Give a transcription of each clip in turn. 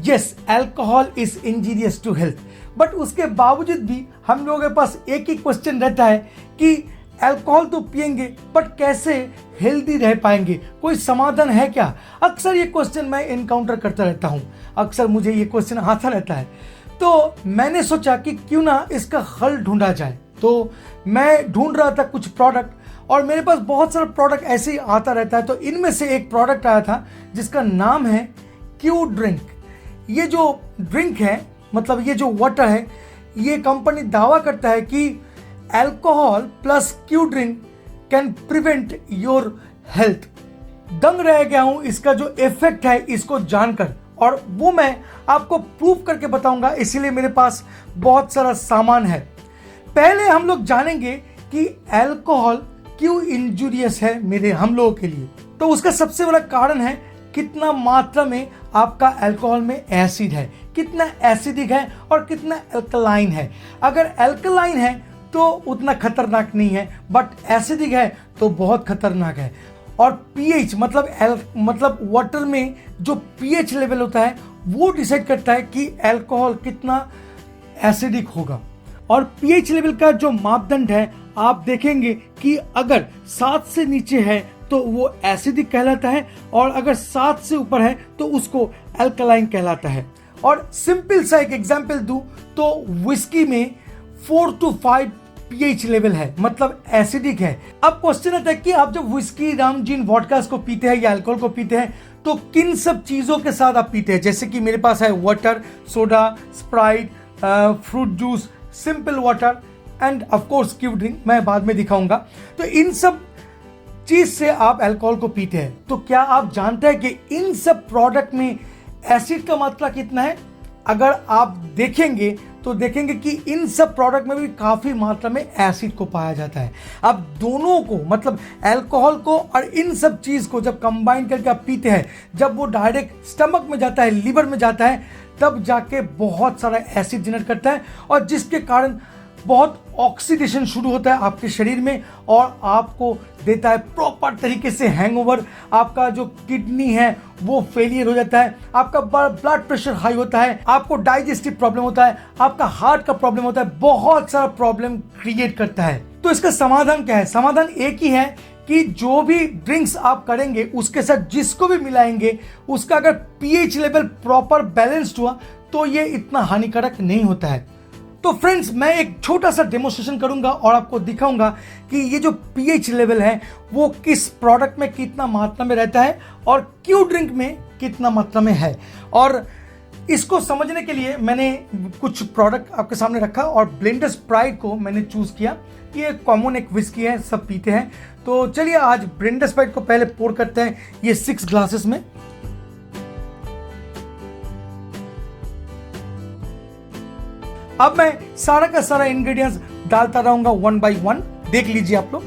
Yes, alcohol is injurious to health, but उसके बावजूद भी हम लोगों के पास एक ही क्वेश्चन रहता है कि अल्कोहल तो पिएंगे बट कैसे हेल्दी रह पाएंगे, कोई समाधान है क्या? अक्सर ये क्वेश्चन मैं इनकाउंटर करता रहता हूँ, अक्सर मुझे ये क्वेश्चन आता रहता है। तो मैंने सोचा कि क्यों ना इसका हल ढूंढा जाए। तो मैं ढूंढ रहा था कुछ प्रोडक्ट और मेरे पास बहुत सारा प्रोडक्ट ऐसे ही आता रहता है। तो इनमें से एक प्रोडक्ट आया था जिसका नाम है क्यू ड्रिंक। ये जो ड्रिंक है, मतलब ये जो वाटर है, ये कंपनी दावा करता है कि alcohol plus Q drink can prevent your health. दंग रह गया हूं इसका जो इफेक्ट है इसको जानकर, और वो मैं आपको प्रूव करके बताऊंगा, इसीलिए मेरे पास बहुत सारा सामान है। पहले हम लोग जानेंगे कि अल्कोहल क्यों इंजूरियस है हम लोगों के लिए। तो उसका सबसे बड़ा कारण है कितना मात्रा में आपका अल्कोहल में एसिड है, कितना एसिडिक है और कितना अल्कलाइन है। अगर अल्कलाइन है तो उतना खतरनाक नहीं है, बट एसिडिक है तो बहुत खतरनाक है। और पीएच मतलब वाटर में जो पीएच लेवल होता है वो डिसाइड करता है कि अल्कोहल कितना एसिडिक होगा। और पीएच लेवल का जो मापदंड है आप देखेंगे कि अगर 7 से नीचे है तो वो एसिडिक कहलाता है, और अगर 7 से ऊपर है तो उसको अल्कलाइन कहलाता है। और सिंपल सा एक एग्जांपल दूं तो विस्की में 4 to 5 पीएच लेवल है, मतलब एसिडिक है। अब क्वेश्चन आता है कि आप जब विस्की, राम, जिन, वोडकास को पीते हैं या अल्कोहल को पीते हैं तो किन सब चीजों के साथ आप पीते हैं? जैसे कि मेरे पास है water, soda, Sprite, fruit juice, simple water end of course Q drink, मैं बाद में दिखाऊंगा। तो इन सब चीज से आप अल्कोहल को पीते हैं। तो क्या आप जानते हैं कि इन सब प्रोडक्ट में एसिड का मात्रा कितना है? अगर आप देखेंगे तो देखेंगे कि इन सब प्रोडक्ट में भी काफी मात्रा में एसिड को पाया जाता है। अब दोनों को, मतलब अल्कोहल को और इन सब चीज को जब कंबाइन करके आप पीते हैं, जब वो डायरेक्ट स्टमक में जाता है, लिवर में जाता है, तब जाके बहुत सारा एसिड जनरेट करता है, और जिसके कारण बहुत ऑक्सीडेशन शुरू होता है आपके शरीर में और आपको देता है प्रॉपर तरीके से हैंगओवर। आपका जो किडनी है वो फेलियर हो जाता है, आपका ब्लड प्रेशर हाई होता है, आपको डाइजेस्टिव प्रॉब्लम होता है, आपका हार्ट का प्रॉब्लम होता है, बहुत सारा प्रॉब्लम क्रिएट करता है। तो इसका समाधान क्या है? समाधान एक ही है कि जो भी ड्रिंक्स आप करेंगे उसके साथ जिसको भी मिलाएंगे उसका अगर पीएच लेवल प्रॉपर बैलेंस्ड हुआ तो ये इतना हानिकारक नहीं होता है। तो फ्रेंड्स, मैं एक छोटा सा डेमोन्स्ट्रेशन करूंगा और आपको दिखाऊंगा कि ये जो पीएच लेवल है वो किस प्रोडक्ट में कितना मात्रा में रहता है और क्यू ड्रिंक में कितना मात्रा में है। और इसको समझने के लिए मैंने कुछ प्रोडक्ट आपके सामने रखा और ब्लेंडर स्प्राइट को मैंने चूज किया। ये कॉमन एक विस्की है, सब पीते हैं। तो चलिए आज ब्लेंडर स्प्राइट को पहले पोर करते हैं ये 6 ग्लासेस में। अब मैं सारा का सारा इंग्रेडिएंट्स डालता रहूंगा 1 by 1, देख लीजिए आप लोग।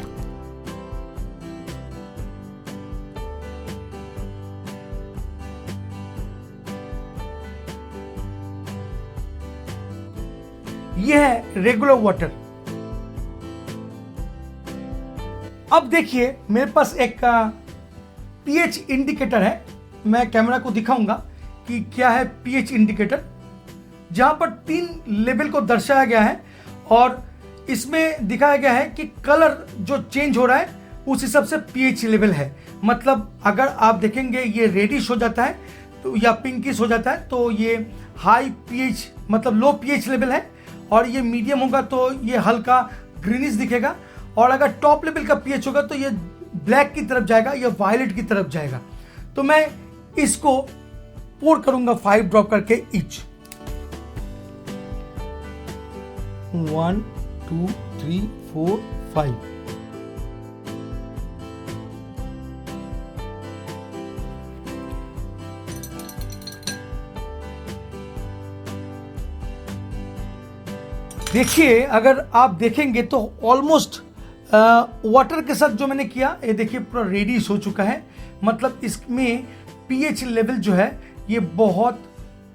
यह है रेगुलर वाटर। अब देखिए मेरे पास एक पीएच इंडिकेटर है, मैं कैमरा को दिखाऊंगा कि क्या है पीएच इंडिकेटर, जहां पर 3 लेवल को दर्शाया गया है और इसमें दिखाया गया है कि कलर जो चेंज हो रहा है उस हिसाब से पीएच लेवल है। मतलब अगर आप देखेंगे ये रेडिश हो जाता है तो या पिंकिश हो जाता है तो ये हाई पीएच मतलब लो पीएच लेवल है, और ये मीडियम होगा तो ये हल्का ग्रीनिश दिखेगा, और अगर टॉप लेवल का पीएच होगा तो ये ब्लैक की तरफ जाएगा या वायलेट की तरफ जाएगा। तो मैं इसको पोर करूंगा 5 ड्रॉप करके ईच। 1 2 3 4 5। देखिए अगर आप देखेंगे तो ऑलमोस्ट वाटर के साथ जो मैंने किया, ये देखिए पूरा रेडिश हो चुका है। मतलब इसमें पीएच लेवल जो है ये बहुत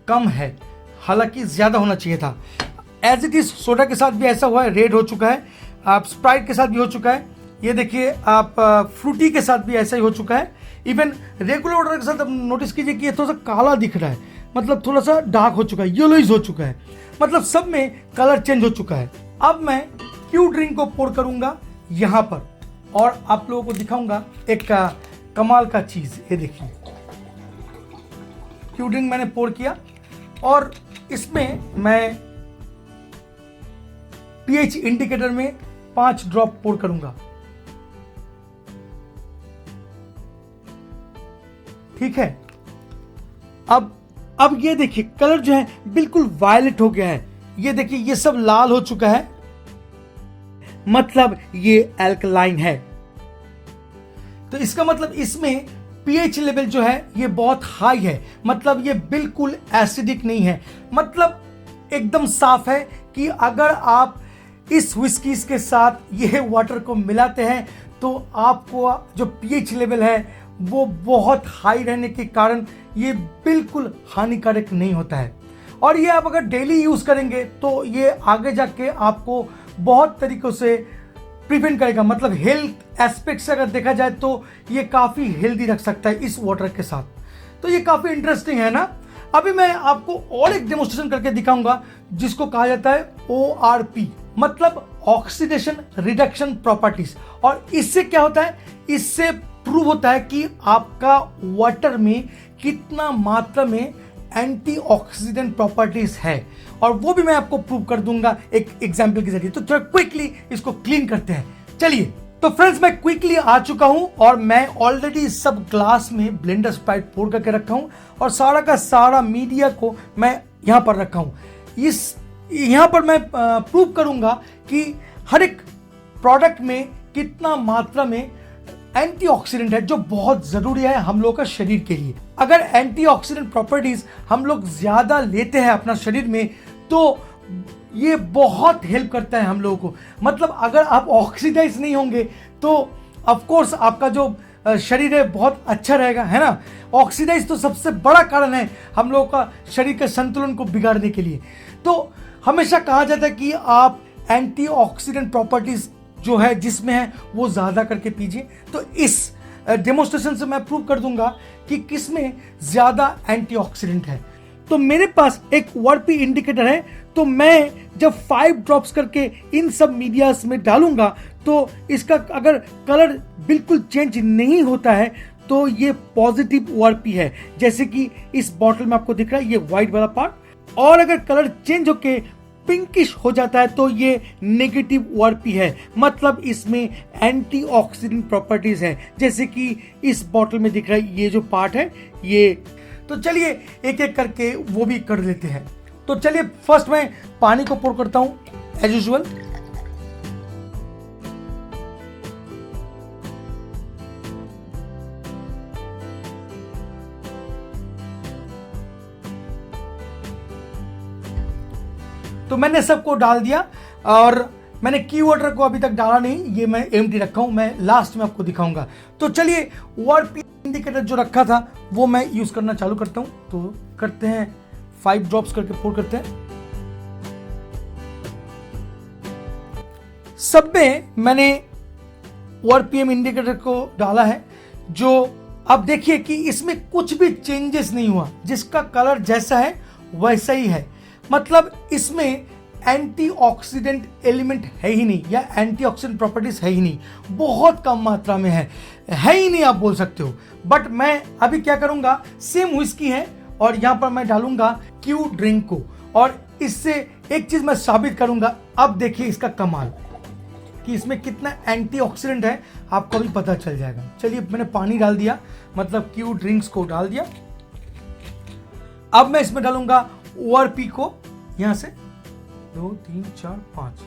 कम है, हालांकि ज्यादा होना चाहिए था। एज इट इज सोडा के साथ भी ऐसा हुआ है, रेड हो चुका है। आप स्प्राइट के साथ भी हो चुका है। ये देखिए आप फ्रूटी के साथ भी ऐसा ही हो चुका है। इवन रेगुलर वाटर के साथ आप नोटिस कीजिए कि ये थोड़ा सा काला दिख रहा है। मतलब थोड़ा सा डार्क हो चुका है, येलोइश हो चुका है, मतलब सब में कलर चेंज हो चुका है। अब मैं क्यू ड्रिंक को पोर करूंगा यहां पर और आप लोगों को दिखाऊंगा एक कमाल का चीज। ये देखिए क्यू ड्रिंक मैंने पोर किया और इसमें मैं पीएच इंडिकेटर में 5 ड्रॉप पोर करूंगा। ठीक है, अब ये देखिए कलर जो है बिल्कुल वायलेट हो गया है। ये देखिए ये सब लाल हो चुका है, मतलब ये एल्कलाइन है। तो इसका मतलब इसमें पीएच लेवल जो है ये बहुत हाई है, मतलब ये बिल्कुल एसिडिक नहीं है, मतलब एकदम साफ है कि अगर आप इस व्हिस्कीज के साथ ये वाटर को मिलाते हैं तो आपको जो पीएच लेवल है वो बहुत हाई रहने के कारण ये बिल्कुल हानिकारक नहीं होता है। और ये आप अगर डेली यूज करेंगे तो ये आगे जाके आपको बहुत तरीकों से प्रिवेंट करेगा, मतलब हेल्थ एस्पेक्ट से अगर देखा जाए तो ये काफी हेल्दी रख सकता है इस वाटर के साथ। तो ये काफी इंटरेस्टिंग है ना। अभी मैं आपको और एक डेमोन्स्ट्रेशन करके दिखाऊंगा जिसको कहा जाता है ORP, मतलब ऑक्सीडेशन रिडक्शन प्रॉपर्टीज। और इससे क्या होता है, इससे प्रूव होता है कि आपका वाटर में कितना मात्रा में एंटीऑक्सीडेंट प्रॉपर्टीज है, और वो भी मैं आपको प्रूव कर दूंगा एक एग्जांपल के जरिए। तो थोड़ा क्विकली इसको क्लीन करते हैं, चलिए। तो फ्रेंड्स मैं क्विकली आ चुका हूं और मैं ऑलरेडी सब ग्लास में ब्लेंडर स्प्राइट पोर करके रखा हूं और सारा का सारा मीडिया को मैं यहां पर रखा हूं। यहां पर मैं प्रूव करूंगा कि हर एक प्रोडक्ट में कितना मात्रा में एंटीऑक्सीडेंट है, जो बहुत जरूरी है हम लोग का शरीर के लिए। अगर एंटीऑक्सीडेंट प्रॉपर्टीज हम लोग ज्यादा लेते हैं अपना शरीर में तो ये बहुत हेल्प करता है हम लोगों को। मतलब अगर आप ऑक्सीडाइज नहीं होंगे तो ऑफ कोर्स आपका जो शरीर है बहुत अच्छा रहेगा, है ना। ऑक्सीडाइज तो सबसे बड़ा कारण है हम लोगों का शरीर के संतुलन को बिगाड़ने के लिए। तो हमेशा कहा जाता है कि आप एंटीऑक्सीडेंट प्रॉपर्टीज जो है जिसमें है वो ज्यादा करके पीजिए। तो इस डेमोन्स्ट्रेशन से मैं प्रूव कर दूंगा कि किसमें ज्यादा एंटीऑक्सीडेंट है। तो मेरे पास एक ORP इंडिकेटर है, तो मैं जब 5 ड्रॉप्स करके इन सब मीडियास में डालूंगा तो इसका अगर कलर बिल्कुल चेंज नहीं होता है तो ये पॉजिटिव ORP है, जैसे कि इस बॉटल में आपको दिख रहा है ये व्हाइट वाला पार्ट। और अगर कलर चेंज होके पिंकिश हो जाता है तो ये नेगेटिव ORP है, मतलब इसमें एंटीऑक्सीडेंट प्रॉपर्टीज है, जैसे कि इस बॉटल में दिख रहा है ये जो पार्ट है ये। तो चलिए एक एक करके वो भी कर लेते हैं। तो चलिए फर्स्ट मैं पानी को पोर करता हूं एज यूजुअल। तो मैंने सबको डाल दिया और मैंने की वाटर को अभी तक डाला नहीं, ये मैं एम्प्टी रखा हूं, मैं लास्ट में आपको दिखाऊंगा। तो चलिए ORP इंडिकेटर जो रखा था वो मैं यूज करना चालू करता हूं। तो करते हैं 5 ड्रॉप्स करके पोर करते हैं। सब में मैंने ORPM इंडिकेटर को डाला है, जो अब देखिए कि इसमें कुछ भी चेंजेस नहीं हुआ, जिसका कलर जैसा है वैसा ही है। मतलब इसमें एंटीऑक्सीडेंट एलिमेंट है ही नहीं या एंटीऑक्सीडेंट प्रॉपर्टीज है ही नहीं, बहुत कम मात्रा में है ही नहीं आप बोल सकते हो। बट मैं अभी क्या करूंगा, सेम व्हिस्की है और यहां पर मैं डालूंगा क्यू ड्रिंक को, और इससे एक चीज मैं साबित करूंगा। अब देखिए इसका कमाल कि इसमें कितना एंटीऑक्सीडेंट है आपको अभी पता चल जाएगा। चलिए मैंने पानी डाल दिया, मतलब क्यू ड्रिंक्स को डाल दिया। अब मैं इसमें डालूंगा ORP को, यहां से 2 3 4 5।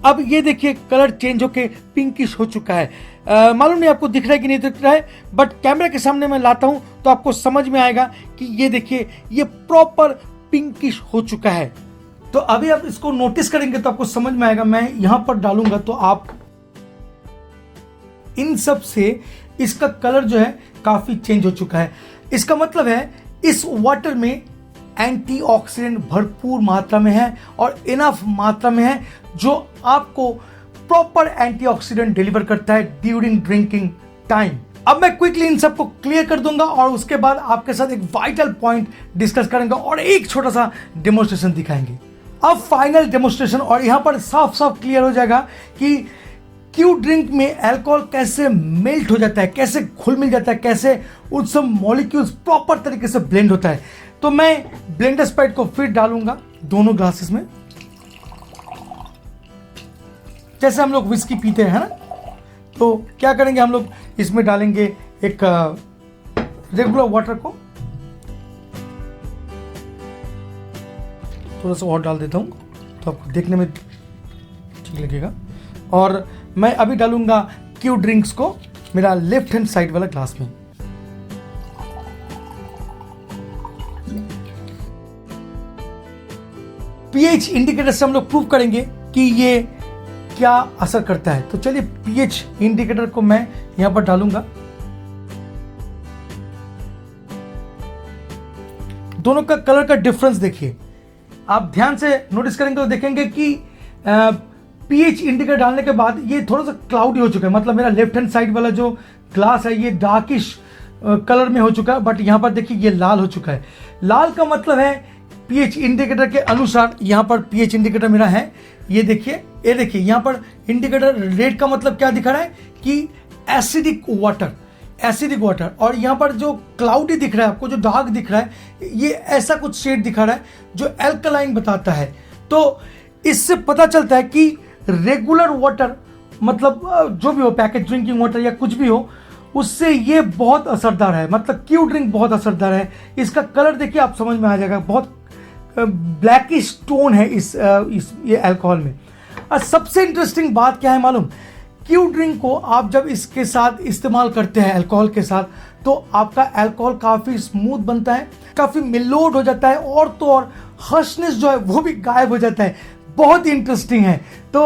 अब ये देखिए कलर चेंज होके पिंकिश हो चुका है। मालूम नहीं आपको दिख रहा है कि नहीं दिख रहा है, बट कैमरा के सामने मैं लाता हूं तो आपको समझ में आएगा कि ये देखिए ये प्रॉपर पिंकिश हो चुका है। तो अभी आप इसको नोटिस करेंगे तो आपको समझ में आएगा। मैं यहां पर डालूंगा तो आप इन सब से इसका कलर जो है काफी चेंज हो चुका है। इसका मतलब है इस वाटर में एंटीऑक्सीडेंट भरपूर मात्रा में है और इनफ मात्रा में है, जो आपको प्रॉपर एंटीऑक्सीडेंट डिलीवर करता है ड्यूरिंग ड्रिंकिंग टाइम। अब मैं क्विकली इन सबको क्लियर कर दूंगा और उसके बाद आपके साथ एक वाइटल पॉइंट डिस्कस करेंगे और एक छोटा सा डेमोन्स्ट्रेशन दिखाएंगे। अब फाइनल डेमोन्स्ट्रेशन, और यहां पर साफ साफ क्लियर हो जाएगा कि क्यू ड्रिंक में अल्कोहल कैसे मेल्ट हो जाता है, कैसे घुल मिल जाता है, कैसे उन सब मॉलिक्यूल्स प्रॉपर तरीके से ब्लेंड होता है। तो मैं ब्लेंडर स्प्राइट को फिर डालूंगा दोनों ग्लासेस में, जैसे हम लोग विस्की पीते हैं ना। तो क्या करेंगे, हम लोग इसमें डालेंगे एक रेगुलर वाटर को, थोड़ा सा और डाल देता हूं तो आपको देखने में ठीक लगेगा। और मैं अभी डालूंगा क्यू ड्रिंक्स को मेरा लेफ्ट हैंड साइड वाला ग्लास में। पीएच इंडिकेटर से हम लोग प्रूव करेंगे कि ये क्या असर करता है। तो चलिए पीएच इंडिकेटर को मैं यहां पर डालूंगा। दोनों का कलर का डिफरेंस देखिए, आप ध्यान से नोटिस करेंगे तो देखेंगे कि पीएच इंडिकेटर डालने के बाद ये थोड़ा सा क्लाउडी हो चुका है, मतलब मेरा लेफ्ट हैंड साइड वाला जो ग्लास है ये डार्किश कलर में हो चुका है, बट यहां पर देखिए ये लाल हो चुका है। लाल का मतलब है पीएच इंडिकेटर के अनुसार, यहां पर पीएच इंडिकेटर मेरा है, ये देखिए यहां पर इंडिकेटर रेड का मतलब क्या दिखा रहा है कि एसिडिक वाटर, और यहां पर जो क्लाउडी दिख रहा है आपको, जो डार्क दिख रहा है, ये ऐसा कुछ शेड दिखा रहा है जो एल्कलाइन बताता है। तो इससे पता चलता है कि रेगुलर वाटर, मतलब जो भी हो, पैकेज ड्रिंकिंग वाटर या कुछ भी हो, उससे ये बहुत असरदार है, मतलब क्यू ड्रिंक बहुत असरदार है। इसका कलर देखिए, आप समझ में आ जाएगा, बहुत ब्लैकिश टोन है इस ये अल्कोहल में। और सबसे इंटरेस्टिंग बात क्या है मालूम, क्यू ड्रिंक को आप जब इसके साथ इस्तेमाल करते हैं अल्कोहल के साथ, तो आपका अल्कोहल काफी स्मूथ बनता है, काफी मिलोड हो जाता है, और तो और हर्शनेस जो है वो भी गायब हो जाता है। बहुत ही इंटरेस्टिंग है। तो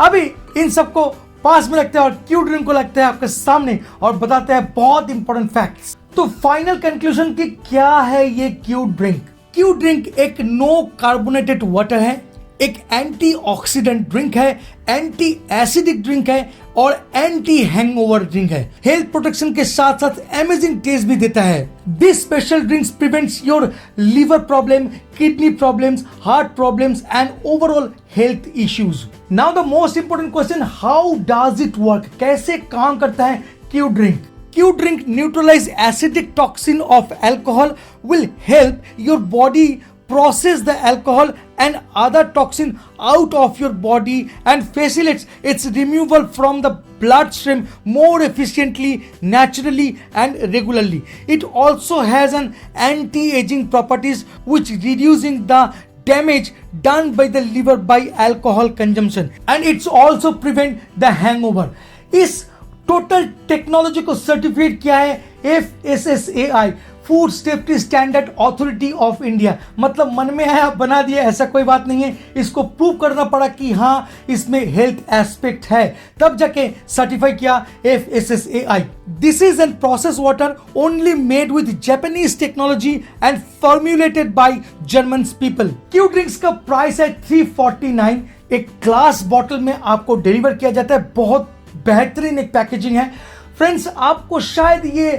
अभी इन सबको पास में रखते हैं और क्यू ड्रिंक को लगते हैं आपके सामने और बताते हैं बहुत इंपॉर्टेंट फैक्ट्स। तो फाइनल कंक्लूजन कि क्या है ये क्यू ड्रिंक। क्यू ड्रिंक एक नो कार्बोनेटेड वाटर है, एक एंटीऑक्सीडेंट ड्रिंक है, एंटी एसिडिक ड्रिंक है और एंटी हैंगओवर ड्रिंक है। हेल्थ प्रोटेक्शन के साथ साथ अमेजिंग टेस्ट भी देता है। This special drinks prevents your liver problem, kidney problems, heart problems and overall health issues. Now the most important question, how does it work, कैसे काम करता है Q drink. Q drink neutralize acidic toxin of alcohol, will help your body process the alcohol and other toxin out of your body and facilitates its removal from the bloodstream more efficiently, naturally and regularly. It also has an anti-aging properties which reducing the damage done by the liver by alcohol consumption, and it's also prevent the hangover. इस total technology को certificate किया है FSSAI, food safety standard authority of India. मतलब मन में आया बना दिया, ऐसा कोई बात नहीं है, इसको प्रूव करना पड़ा कि हाँ इसमें हेल्थ एस्पेक्ट है, तब जाके सर्टिफाई किया FSSAI। This is an process water only made with Japanese technology and formulated by German people. Q drinks का प्राइस है 349, एक ग्लास बॉटल में आपको डिलीवर किया जाता है। बहुत बेहतरीन एक पैकेजिंग है। फ्रेंड्स, आपको शायद ये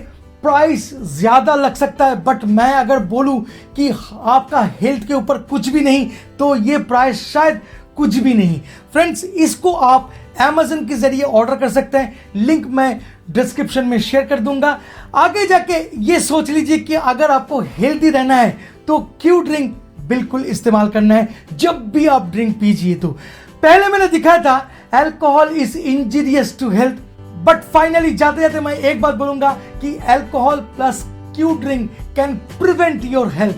प्राइस ज्यादा लग सकता है, बट मैं अगर बोलूं कि आपका हेल्थ के ऊपर कुछ भी नहीं, तो ये प्राइस शायद कुछ भी नहीं। फ्रेंड्स, इसको आप Amazon के जरिए ऑर्डर कर सकते हैं, लिंक मैं डिस्क्रिप्शन में शेयर कर दूंगा। आगे जाके ये सोच लीजिए कि अगर आपको हेल्दी रहना है तो क्यू ड्रिंक बिल्कुल इस्तेमाल करना है जब भी आप ड्रिंक पीजिए। तो पहले मैंने दिखाया था alcohol is injurious to health, but finally जाते जाते मैं एक बात बोलूंगा कि alcohol plus Q drink can prevent your health.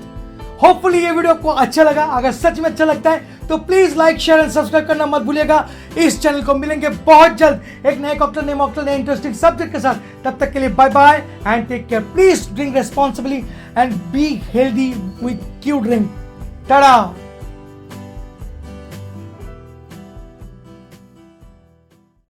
Hopefully ये वीडियो आपको अच्छा लगा। अगर सच में अच्छा लगता है तो please like, share and subscribe करना मत भूलिएगा। इस चैनल को मिलेंगे बहुत जल्द एक नए कॉकटेल, नए मॉकटेल, नए इंटरेस्टिंग सब्जेक्ट के साथ। तब तक के लिए bye bye and take care. Please drink responsibly and be healthy with Q drink. Tata.